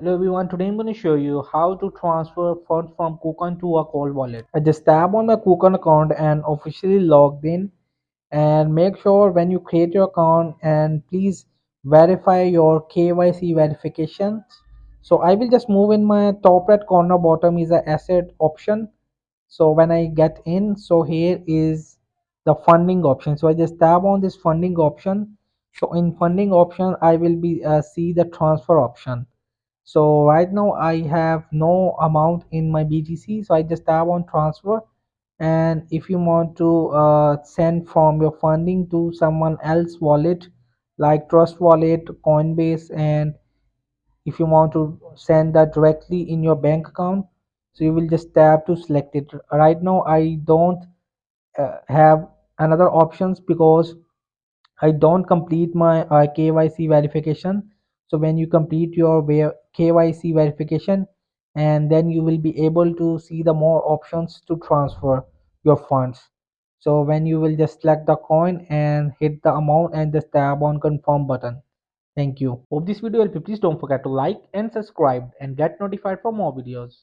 Hello everyone, today I'm going to show you how to transfer funds from KuCoin to a cold wallet. I just tap on my KuCoin account and officially logged in, and make sure when you create your account and please verify your KYC verifications. So I will just move in my top right corner bottom is a asset option. So when I get in, so here is the funding option. So I just tap on this funding option. So in funding option I will be see the transfer option. So right now I have no amount in my BTC, so I just tap on transfer. And if you want to send from your funding to someone else wallet like Trust Wallet, Coinbase, and if you want to send that directly in your bank account, so you will just tap to select it. Right now I don't have another options because I don't complete my KYC verification. So when you complete your KYC verification, and then you will be able to see the more options to transfer your funds. So when you will just select the coin and hit the amount and just tap on confirm button. Thank you. Hope this video helped you. Please don't forget to like and subscribe and get notified for more videos.